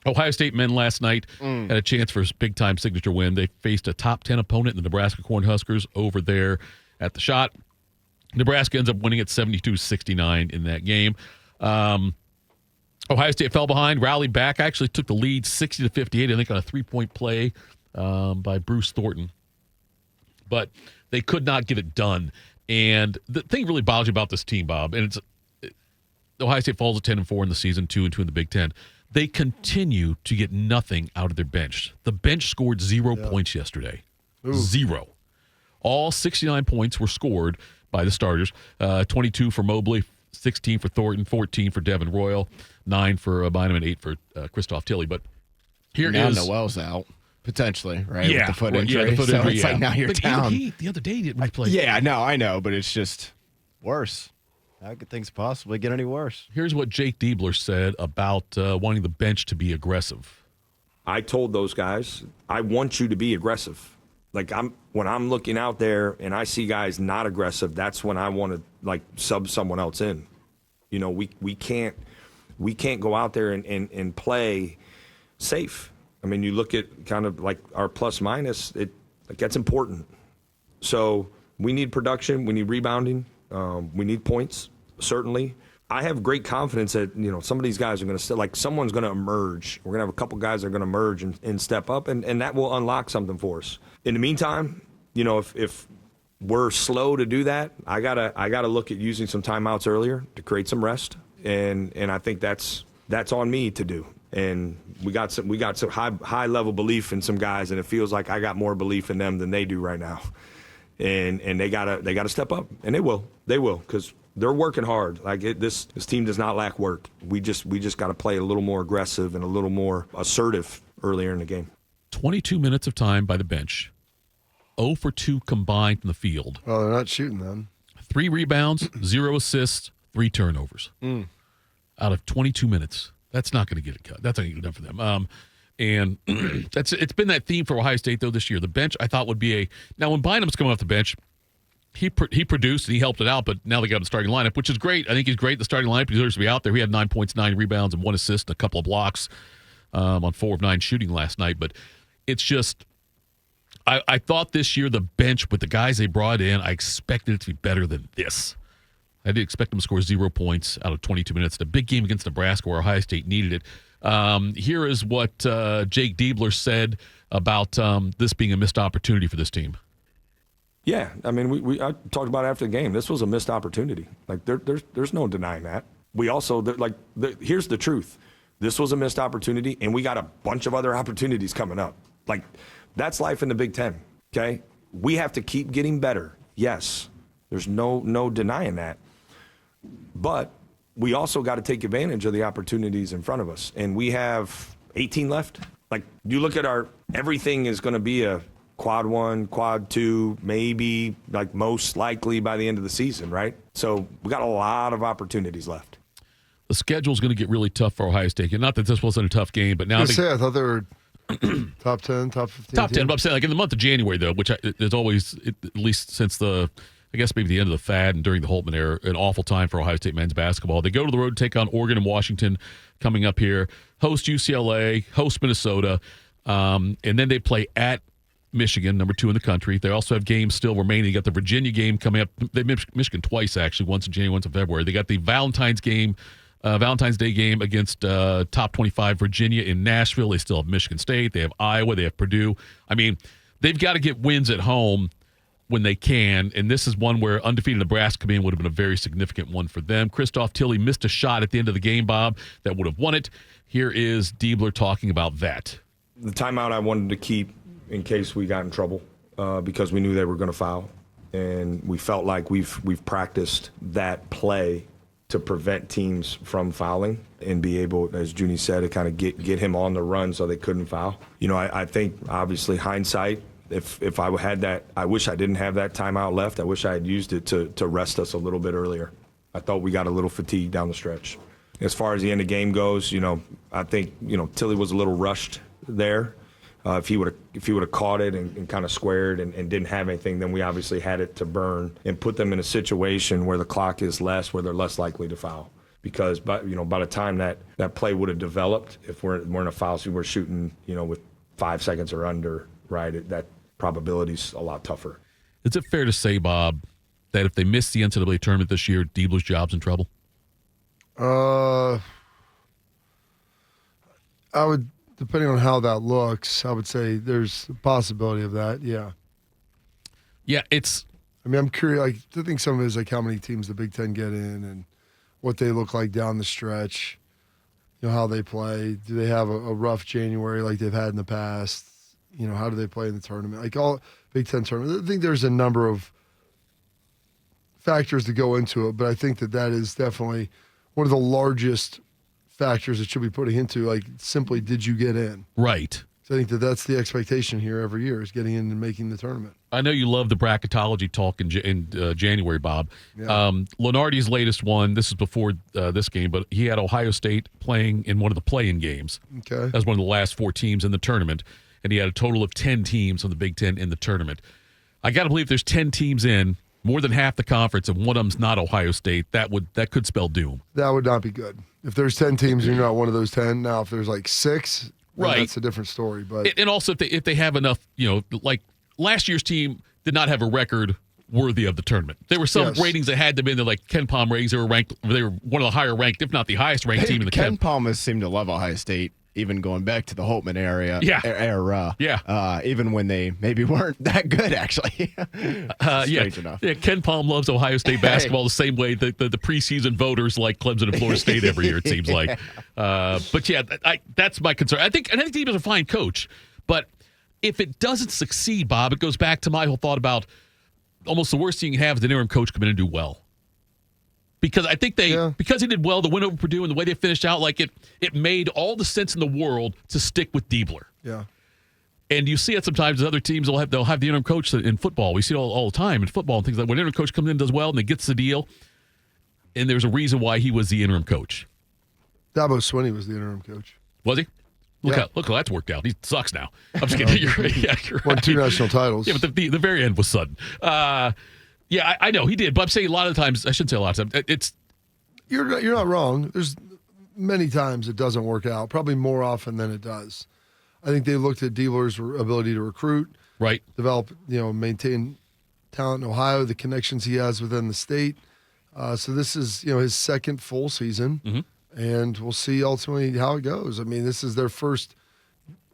Ohio State men last night had a chance for a big-time signature win. They faced a top 10 opponent, the Nebraska Cornhuskers, over there at the Shot. Nebraska ends up winning at 72-69 in that game. Ohio State fell behind, rallied back, actually took the lead 60-58, I think, on a three-point play by Bruce Thornton. But they could not get it done. And the thing really bothers you about this team, Bob, and Ohio State falls at 10-4 in the season, 2-2 in the Big Ten. They continue to get nothing out of their bench. The bench scored 0 points yesterday. Ooh. 0. All 69 points were scored by the starters. 22 for Mobley, 16 for Thornton, 14 for Devin Royal, 9 for Bynum, and 8 for Christoph Tilly. But here now is Noel's out. Potentially, right? Yeah. With the foot injury. The foot injury, it's like now you're down. The other day didn't play. Yeah, no, I know, but it's just worse. How could things possibly get any worse? Here's what Jake DeBoer said about wanting the bench to be aggressive. I told those guys, I want you to be aggressive. Like when I'm looking out there and I see guys not aggressive, that's when I want to sub someone else in. You know, we can't go out there and play safe. I mean, you look at kind of like our plus minus, that's important. So we need production, we need rebounding, we need points, certainly. I have great confidence that, some of these guys are going to someone's going to emerge. We're going to have a couple guys that are going to emerge and step up, and that will unlock something for us. In the meantime, if we're slow to do that, I gotta look at using some timeouts earlier to create some rest, and I think that's on me to do. And we got some high level belief in some guys, and it feels like I got more belief in them than they do right now. And they gotta step up, and they will because they're working hard. This team does not lack work. We just got to play a little more aggressive and a little more assertive earlier in the game. 22 minutes of time by the bench. 0 for 2 combined from the field. Well, they're not shooting then. 3 rebounds, 0 assists, 3 turnovers. Out of 22 minutes. That's not going to get it cut. That's not going to get it done for them. And it's been that theme for Ohio State, though, this year. The bench, I thought, would be now, when Bynum's coming off the bench, he produced and he helped it out, but now they got him the starting lineup, which is great. I think he's great in the starting lineup. He deserves to be out there. He had 9 points, 9 rebounds, and 1 assist, and a couple of blocks on 4 of 9 shooting last night. But it's just, I thought this year the bench with the guys they brought in, I expected it to be better than this. I didn't expect them to score 0 points out of 22 minutes. The big game against Nebraska where Ohio State needed it. Here is what Jake DeBoer said about this being a missed opportunity for this team. Yeah, I mean, I talked about it after the game. This was a missed opportunity. There's no denying that. We also, here's the truth. This was a missed opportunity, and we got a bunch of other opportunities coming up. That's life in the Big Ten, okay? We have to keep getting better. Yes, there's no denying that. But we also got to take advantage of the opportunities in front of us. And we have 18 left. You look at everything is going to be a quad 1, quad 2, maybe most likely by the end of the season, right? So we got a lot of opportunities left. The schedule's going to get really tough for Ohio State. Not that this wasn't a tough game, but now I thought they were top 10, top 15. Top 10, but I'm saying in the month of January, though, which is always, at least since I guess maybe the end of the fad and during the Holtman era, an awful time for Ohio State men's basketball. They go to the road to take on Oregon and Washington coming up here, host UCLA, host Minnesota, and then they play at Michigan, number 2 in the country. They also have games still remaining. They got the Virginia game coming up. They Michigan twice, actually, once in January, once in February. They got the Valentine's Day game against top 25 Virginia in Nashville. They still have Michigan State. They have Iowa. They have Purdue. I mean, they've got to get wins at home when they can, and this is one where undefeated Nebraska would have been a very significant one for them. Christoph Tilly missed a shot at the end of the game, Bob, that would have won it. Here is DeBoer talking about that. The timeout I wanted to keep in case we got in trouble because we knew they were going to foul, and we felt like we've practiced that play to prevent teams from fouling and be able, as Junie said, to kind of get him on the run so they couldn't foul. I think, obviously, hindsight, if I had that, I wish I didn't have that timeout left. I wish I had used it to rest us a little bit earlier. I thought we got a little fatigued down the stretch. As far as the end of the game goes, I think, Tilly was a little rushed there. If he would have caught it and kind of squared and didn't have anything, then we obviously had it to burn and put them in a situation where the clock is less, where they're less likely to foul. because by the time that play would have developed, if we're in a foul, so we're shooting, with 5 seconds or under, right? That probability's a lot tougher. Is it fair to say, Bob, that if they miss the NCAA tournament this year, Diebler's job's in trouble? I would, depending on how that looks, I would say there's a possibility of that. Yeah. Yeah, I'm curious. I think some of it is how many teams the Big Ten get in and what they look like down the stretch. How they play. Do they have a rough January like they've had in the past? How do they play in the tournament? All Big Ten tournament. I think there's a number of factors that go into it, but I think that is definitely one of the largest factors that should be putting into, simply, did you get in? Right. So I think that's the expectation here every year, is getting in and making the tournament. I know you love the bracketology talk in January, Bob. Yeah. Lenardi's latest one, this is before this game, but he had Ohio State playing in one of the play-in games. Okay. As one of the last 4 teams in the tournament, and he had a total of 10 teams from the Big Ten in the tournament. I got to believe there's 10 teams in, more than half the conference, and one of them's not Ohio State. That could spell doom. That would not be good. If there's 10 teams and you're not one of those 10, now if there's 6, right, that's a different story. But and also if they have enough, last year's team did not have a record worthy of the tournament. There were some ratings that had them in. They're like Ken Palm ratings. They were one of the higher ranked, if not the highest ranked team in the Ken Palm has seemed to love Ohio State, even going back to the Holtman era. Even when they maybe weren't that good, actually. Strange enough. Yeah, Ken Palm loves Ohio State basketball the same way that the preseason voters like Clemson and Florida State every year, it seems like. But yeah, that's my concern. I think he was a fine coach, but if it doesn't succeed, Bob, it goes back to my whole thought about almost the worst thing you can have is an interim coach come in and do well. Because I think because he did well, the win over Purdue and the way they finished out, it made all the sense in the world to stick with Diebler. Yeah. And you see it sometimes as other teams they'll have the interim coach in football. We see it all the time in football and things like when an interim coach comes in and does well and they gets the deal, and there's a reason why he was the interim coach. Dabo Swinney was the interim coach. Was he? Look how that's worked out. He sucks now. I'm just kidding. You're right. Won 2 national titles. Yeah, but the very end was sudden. Yeah, I know he did, but I'm saying a lot of times. I shouldn't say a lot of times. It's you're not wrong. There's many times it doesn't work out. Probably more often than it does. I think they looked at Diebler's ability to recruit, right, develop, maintain talent in Ohio, the connections he has within the state. So this is his second full season, and we'll see ultimately how it goes. I mean, this is their first.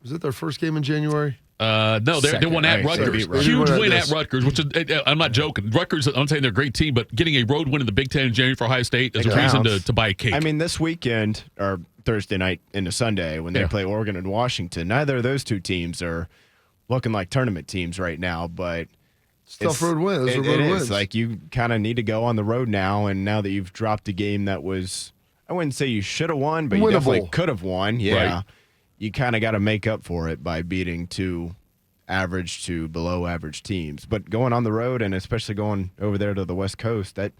Was it their first game in January? No, they won at Rutgers. Huge win at Rutgers, which is, I'm not joking. Rutgers, I'm saying they're a great team, but getting a road win in the Big Ten in January for Ohio State is a reason to buy a cake. I mean, this weekend, or Thursday night into Sunday, when they play Oregon and Washington, neither of those two teams are looking like tournament teams right now, but tough road wins. Those are road wins. Like, you kind of need to go on the road now, and now that you've dropped a game that was, I wouldn't say you should have won, but you definitely could have won. Yeah. Right. You kind of got to make up for it by beating 2 average to below average teams. But going on the road, and especially going over there to the West Coast, that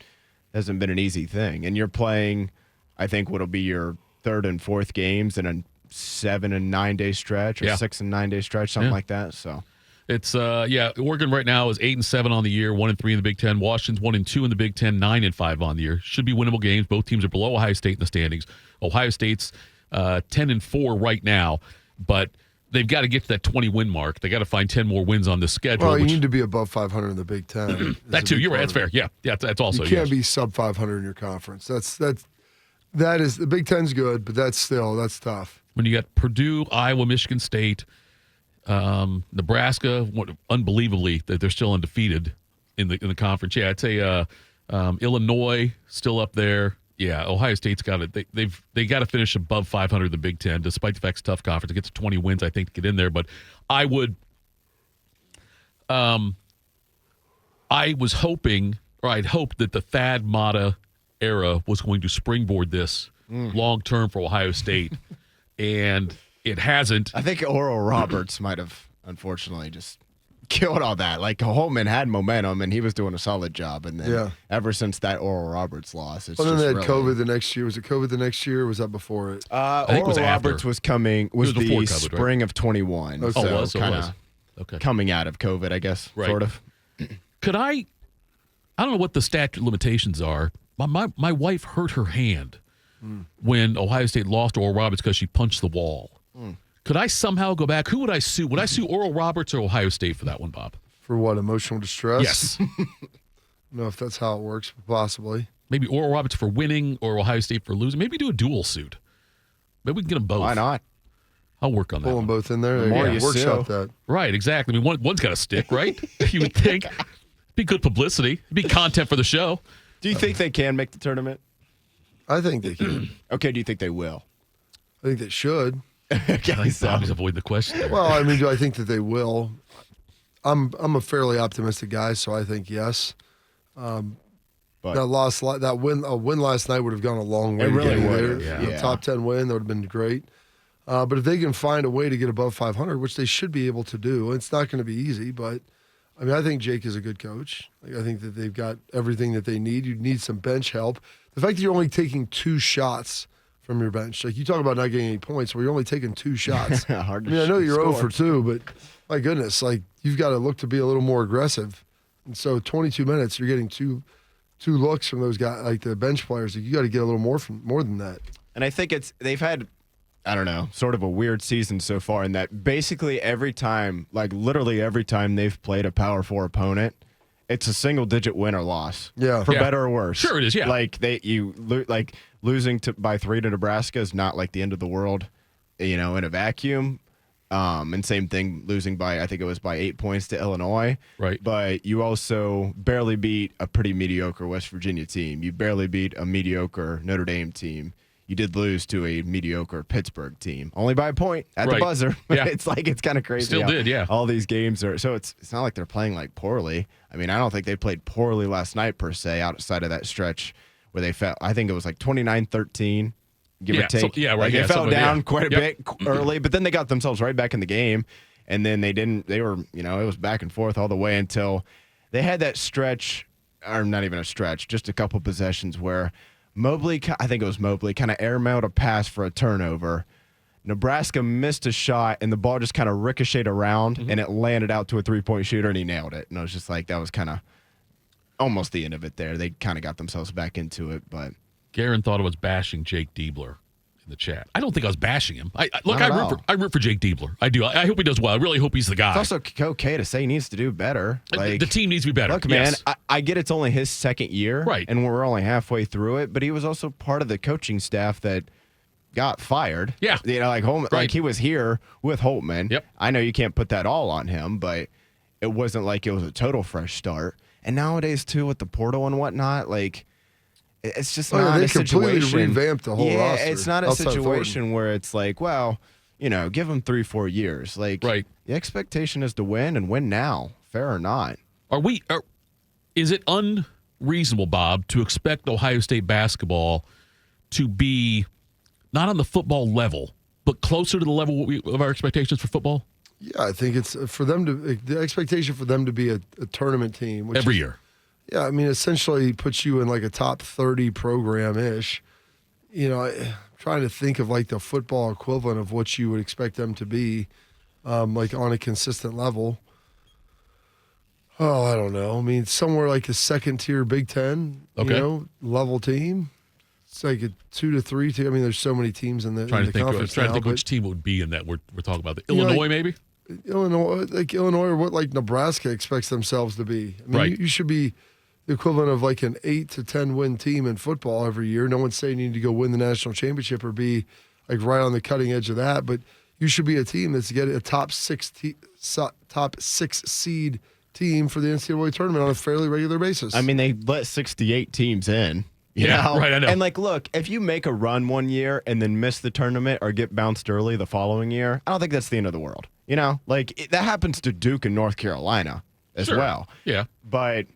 hasn't been an easy thing. And you're playing, I think, what'll be your 3rd and 4th games in a 7 and 9 day stretch, or 6 and 9 day stretch, something like that. So it's Oregon right now is 8-7 on the year, 1-3 in the Big Ten. Washington's 1-2 in the Big Ten, 9-5 on the year. Should be winnable games. Both teams are below Ohio State in the standings. Ohio State's 10-4 right now, but they've got to get to that 20-win mark. They got to find 10 more wins on the schedule. Well, you need to be above 500 in the Big Ten. That too. You're right. That's fair. Yeah, that's also. You can't be sub 500 in your conference. That is the Big Ten's good, but that's tough. When you got Purdue, Iowa, Michigan State, Nebraska, unbelievably that they're still undefeated in the conference. Yeah, I'd say Illinois still up there. Yeah, Ohio State's got it. They got to finish above 500 in the Big Ten, despite the fact it's a tough conference. It gets to 20 wins, I think, to get in there. But I was hoping, or I'd hoped that the Thad Matta era was going to springboard this long term for Ohio State, and it hasn't. I think Oral Roberts might have, unfortunately, just killed all that. Like, Holtman had momentum, and he was doing a solid job. And then ever since that Oral Roberts loss, it's then just they had COVID the next year. Was it COVID the next year, or was that before it? I think it was Roberts after. was coming. Was the COVID, spring of 21. Okay. So it was. Okay. Coming out of COVID, I guess, sort of. Could I don't know what the statute limitations are. My wife hurt her hand when Ohio State lost to Oral Roberts because she punched the wall. Could I somehow go back? Who would I sue? Would I sue Oral Roberts or Ohio State for that one, Bob? For what, emotional distress? Yes. I don't know if that's how it works, but possibly. Maybe Oral Roberts for winning or Ohio State for losing. Maybe do a dual suit. Maybe we can get them both. Why not? I'll work on that. Pull them one. both in there. The more you workshop sue. that. Right, exactly. I mean, one's got to stick, right? You would think. It'd be good publicity. It'd be content for the show. Do you think they can make the tournament? I think they can. Okay, do you think they will? I think they should. Okay, I think Bobby's avoiding the question there. Well, I mean, do I think that they will? I'm a fairly optimistic guy, so I think yes. But A win last night would have gone a long way. It really to get would, there. yeah. A top 10 win, that would have been great. But if they can find a way to get above 500, which they should be able to do, it's not going to be easy. But I mean, I think Jake is a good coach. I think that they've got everything that they need. You need some bench help. The fact that you're only taking 2 shots from your bench, like you talk about not getting any points, where you're only taking 2 shots. Hard to I mean, I know you're score. 0 for 2, but my goodness, like you've got to look to be a little more aggressive. And so 22 minutes, you're getting two looks from those guys, like the bench players. Like you got to get a little more than that. And I think they've had, I don't know, sort of a weird season so far in that basically every time, like literally every time they've played a Power 4 opponent, it's a single-digit win or loss. Yeah. For Yeah. better or worse. Sure it is, yeah. Like losing by 3 to Nebraska is not like the end of the world, in a vacuum. And same thing, losing by, I think it was by 8 points to Illinois. Right. But you also barely beat a pretty mediocre West Virginia team. You barely beat a mediocre Notre Dame team. You did lose to a mediocre Pittsburgh team, only by a point at the Right. buzzer. Yeah. It's kind of crazy. Still how did, yeah. All these games are so it's not like they're playing like poorly. I mean, I don't think they played poorly last night per se, outside of that stretch where they fell. I think it was like 29-13, give or take. Yeah, right. Like yeah, they fell something- down yeah. quite a Yep. bit early, but then they got themselves right back in the game, and then they were, it was back and forth all the way until they had that stretch, or not even a stretch, just a couple possessions where I think it was Mobley, kind of airmailed a pass for a turnover. Nebraska missed a shot, and the ball just kind of ricocheted around, and it landed out to a three-point shooter, and he nailed it. And I was just like, that was kind of almost the end of it there. They kind of got themselves back into it, but Garen thought I was bashing Jake DeBoer in the chat. I don't think I was bashing him. Not at all. I root for Jake DeBoer. I do. I hope he does well. I really hope he's the guy. it's also okay to say he needs to do better. Like, the team needs to be better. Look, man, Yes. I get it's only his second year, Right. and we're only halfway through it, but he was also part of the coaching staff that got fired. Yeah. Like Holtman, Right. like he was here with Holtman. Yep. I know you can't put that all on him, but it wasn't like it was a total fresh start. And nowadays too, with the portal and whatnot, like it's just not they a completely situation. revamped the whole roster. It's not a outside of situation where it's like, well, give them 3-4 years. Like, Right. the expectation is to win and win now, fair or not. Is it unreasonable, Bob, to expect Ohio State basketball to be not on the football level, but closer to the level of our expectations for football Yeah, I think it's for them the expectation for them to be a tournament team which every is- year? Yeah, I mean, essentially puts you in like a top 30 program-ish. Trying to think of like the football equivalent of what you would expect them to be, like on a consistent level. Oh, I don't know. I mean, somewhere like a second-tier Big Ten, Okay. level team. It's like a 2 to 3 team. I mean, there's so many teams in the Trying to think conference now, which team would be in that we're talking about. You know, Illinois, like- maybe? Illinois or what like Nebraska expects themselves to be. I mean, Right. you should be the equivalent of like an 8 to 10 win team in football every year. No one's saying you need to go win the national championship or be like right on the cutting edge of that, but you should be a team that's getting a top six seed team for the NCAA tournament on a fairly regular basis. I mean, they let 68 teams in. you Yeah, know? right, I know. And look, if you make a run one year and then miss the tournament or get bounced early the following year, I don't think that's the end of the world. That happens to Duke and North Carolina as Sure. well. Yeah. But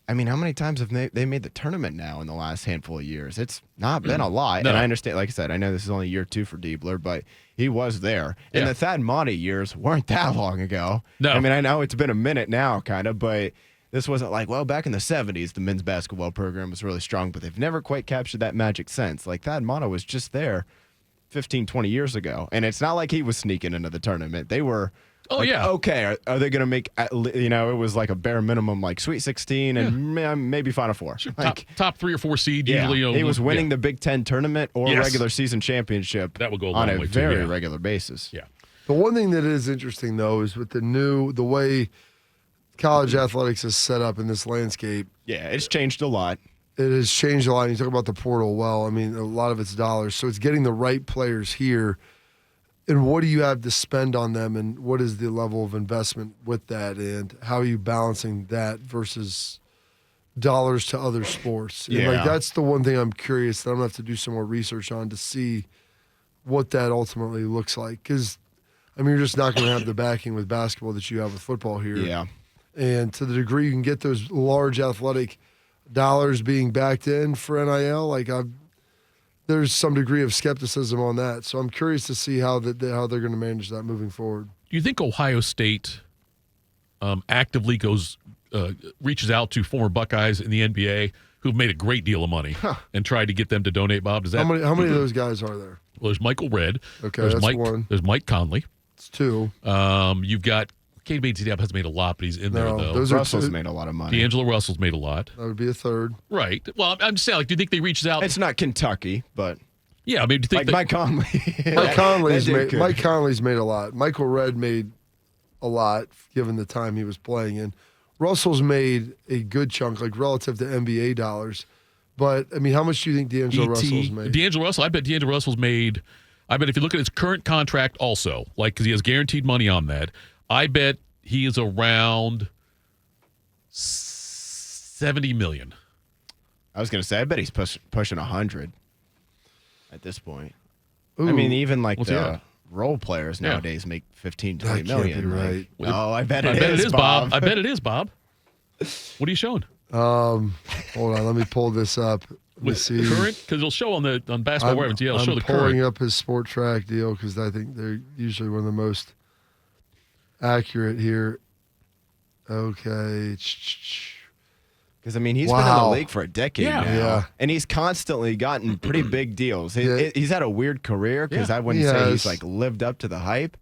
I mean, how many times have they made the tournament now in the last handful of years? It's not been a lot. No. And I understand, like I said, I know this is only year 2 for Diebler, but he was there. Yeah. And the Thad Matta years weren't that long ago. No. I mean, I know it's been a minute now, kind of, but this wasn't like, well, back in the 70s, the men's basketball program was really strong, but they've never quite captured that magic sense. Like, Thad Matta was just there 15, 20 years ago. And it's not like he was sneaking into the tournament. They were Oh, Like, yeah. Okay, are they going to make, it was like a bare minimum, like Sweet 16 and maybe Final Four. Like, Top 3 or 4 seed yeah, usually. he was winning the Big Ten tournament or Yes. regular season championship That would go a on long a way, too, very yeah. regular basis. Yeah. The one thing that is interesting, though, is with the way college athletics is set up in this landscape, Yeah, it's changed a lot. it has changed a lot. You talk about the portal. Well, I mean, a lot of it's dollars. So it's getting the right players here. And what do you have to spend on them, and what is the level of investment with that, and how are you balancing that versus dollars to other sports? And Yeah. that's the one thing I'm curious that I'm going to have to do some more research on to see what that ultimately looks like. Because, I mean, you're just not going to have the backing with basketball that you have with football here. Yeah. And to the degree you can get those large athletic dollars being backed in for NIL, there's some degree of skepticism on that. So I'm curious to see how they're going to manage that moving forward. Do you think Ohio State actively reaches out to former Buckeyes in the NBA who've made a great deal of money and tried to get them to donate, Bob? Does that? How many of those guys are there? Well, there's Michael Redd. Okay, there's that's Mike, one. There's Mike Conley. It's two. You've got Cade Bates-Diop hasn't made a lot, but he's in there, though. those are Russell's two. made a lot of money. D'Angelo Russell's made a lot. That would be a third. Right. Well, I'm just saying, do you think they reaches out? It's not Kentucky, but Yeah, I mean, do you think Mike Conley. Mike Conley's made a lot. Michael Redd made a lot given the time he was playing in. Russell's made a good chunk, like relative to NBA dollars. But I mean, how much do you think D'Angelo Russell's made? D'Angelo Russell, I bet D'Angelo Russell's made. I bet if you look at his current contract, also because he has guaranteed money on that, I bet he is around $70 million. I was going to say, I bet he's pushing 100 at this point. Ooh. I mean, even like Well, the yeah. role players Yeah. nowadays make 15, That 20 can't million. be Like, right. no, I bet I it bet is, it is, Bob. I bet it is, Bob. What are you showing? Hold on, let me pull this up. Let me With see. current? Because it'll show on Basketball Reference. Yeah, it'll show I'm the pulling current. up his Sport Track deal because I think they're usually one of the most accurate here. Okay. Because, I mean, he's been in Wow. the league for a decade Yeah. now. Yeah. And he's constantly gotten pretty big deals. Yeah. He's had a weird career because Yeah. I wouldn't He say has. he's like lived up to the hype.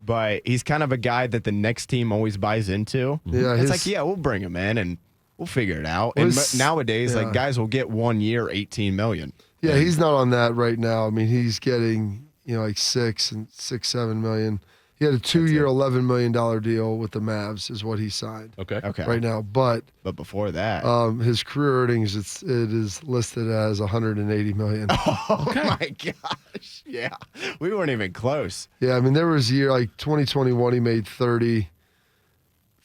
But he's kind of a guy that the next team always buys into. Yeah, It's his- like, yeah, we'll bring him in and we'll figure it out. Well, And his- nowadays, yeah. like, guys will get 1 year, 18 million. Yeah, he's not on that right now. I mean, he's getting, like 7 million. He had a 2-year, $11 million deal with the Mavs is what he signed Okay. Okay. right now. But But before that, his career earnings, it is listed as 180 million. oh my gosh. Yeah. We weren't even close. Yeah, I mean, there was a year like 2021, he made 30.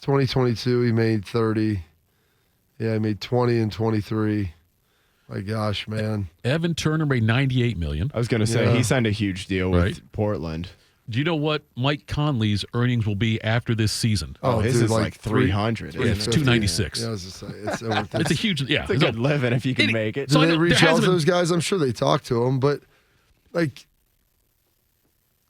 2022, he made 30. Yeah, he made 20 and 23. My gosh, man. Evan Turner made $98 million. I was going to say, Yeah. he signed a huge deal with Right. Portland. Do you know what Mike Conley's earnings will be after this season? Oh, his dude, is like 300. Yeah, it's isn't it? 296. Yeah, I was just saying, it's over. It's a huge, yeah. It's a good living if you can make it. So Do I they know reach there out to hasn't been- those guys? I'm sure they talk to them, but like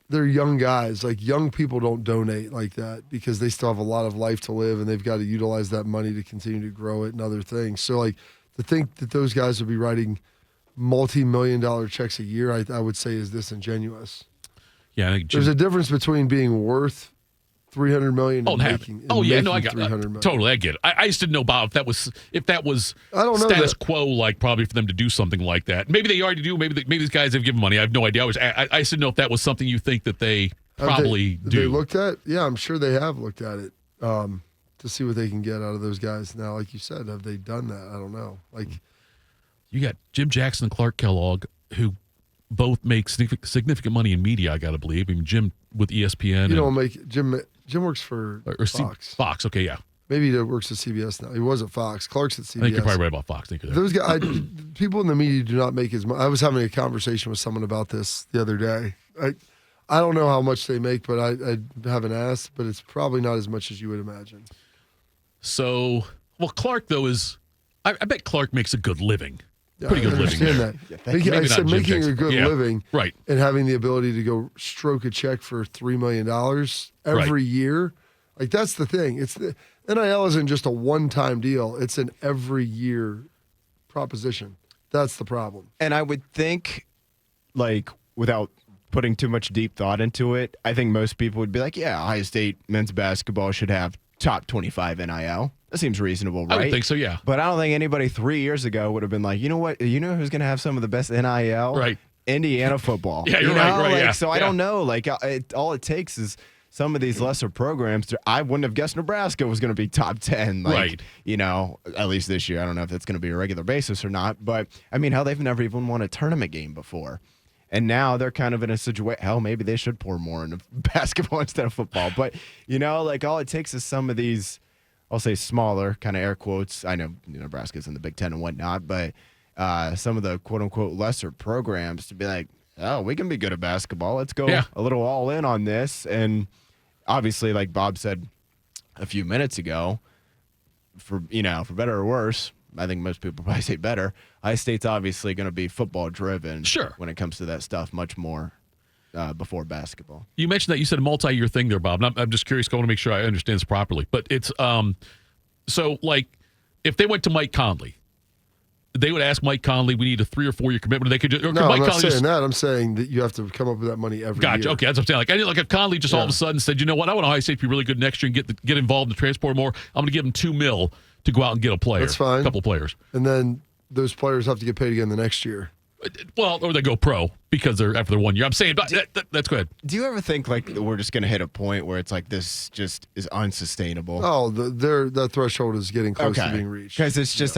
they're young guys. Like young people don't donate like that because they still have a lot of life to live and they've got to utilize that money to continue to grow it and other things. So like to think that those guys would be writing multi-million-dollar checks a year, I would say is disingenuous. Yeah, I think There's a difference between being worth $300 million Oh, and and have making. it. Oh, yeah, no, I got $300 million. totally. I get it. I just didn't know, Bob, if that was I don't know status that- quo, like probably for them to do something like that. Maybe they already do. Maybe these guys have given money. I have no idea. I just didn't know if that was something you think that they Have probably they do. looked at? Yeah, I'm sure they have looked at it to see what they can get out of those guys. Now, like you said, have they done that? I don't know. Like, You got Jim Jackson and Clark Kellogg, who both make significant money in media, I got to believe. I mean, Jim with ESPN. you don't make Jim works for or Fox. Fox, okay, yeah. Maybe he works at CBS now. He was at Fox. Clark's at CBS. I think you're probably right about Fox. I think you're there. Those guys, people in the media do not make as much. I was having a conversation with someone about this the other day. I don't know how much they make, but I haven't asked. But it's probably not as much as you would imagine. So, well, Clark, though, I bet Clark makes a good living. Yeah, Pretty I good living understand there. that. Maybe I not said Jim making Jackson. a good Yeah, living, right. and having the ability to go stroke a check for $3 million every year. Like that's the thing. It's the NIL isn't just a one-time deal. It's an every year proposition. That's the problem. And I would think, like, without putting too much deep thought into it, I think most people would be like, yeah, Ohio State men's basketball should have top 25 NIL. That seems reasonable, right? I would think so, yeah. But I don't think anybody 3 years ago would have been like, you know what? You know who's going to have some of the best NIL? Right. Indiana football. Yeah, you're right. Like, Yeah. So I don't know. Like, all it takes is some of these lesser programs. I wouldn't have guessed Nebraska was going to be top 10. Like, Right. At least this year. I don't know if that's going to be a regular basis or not. But, I mean, they've never even won a tournament game before. And now they're kind of in a situation, hell, maybe they should pour more into basketball instead of football. But, all it takes is some of these, I'll say smaller, kind of air quotes. I know Nebraska's in the Big Ten and whatnot, but some of the quote-unquote lesser programs to be like, oh, we can be good at basketball. Let's go a little all in on this. And obviously, like Bob said a few minutes ago, for better or worse, I think most people probably say better, Ohio State's obviously going to be football driven when it comes to that stuff much more before basketball. You mentioned that you said a multi-year thing there, Bob. And I'm just curious, I want to make sure I understand this properly. But it's so like if they went to Mike Conley, they would ask Mike Conley, we need a 3 or 4 year commitment. They could just, I'm not saying that. I'm saying that you have to come up with that money every year. Gotcha. Okay, that's what I'm saying. Like if Conley just all of a sudden said, you know what, I want Ohio State to be really good next year and get involved in the transport more. I'm going to give them $2 million to go out and get a player. That's fine. A couple players. And then those players have to get paid again the next year. Well, or they go pro because they're after their 1 year. I'm saying, but that's good. Do you ever think like we're just going to hit a point where it's like this just is unsustainable? Oh, that threshold is getting close to being reached. Because it's just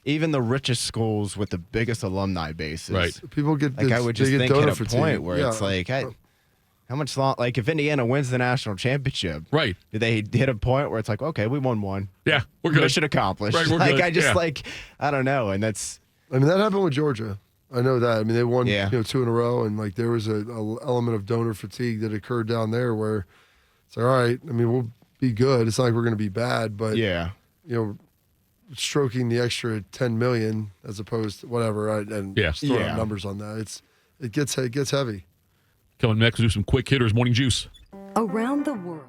even the richest schools with the biggest alumni bases, right? People get like I would just think hit a point where it's like, how much long? Like if Indiana wins the national championship, right? Do they hit a point where it's like, okay, we won one, yeah, we're good, mission accomplished. Right, we're like good. I just I don't know, and that's. I mean, that happened with Georgia. I know that. I mean, they won 2 in a row, and like there was a element of donor fatigue that occurred down there where it's like, all right, I mean, we'll be good. It's not like we're going to be bad, but stroking the extra $10 million as opposed to whatever, and throwing out numbers on that, it gets heavy. Coming next, we'll do some quick hitters, morning juice. Around the world.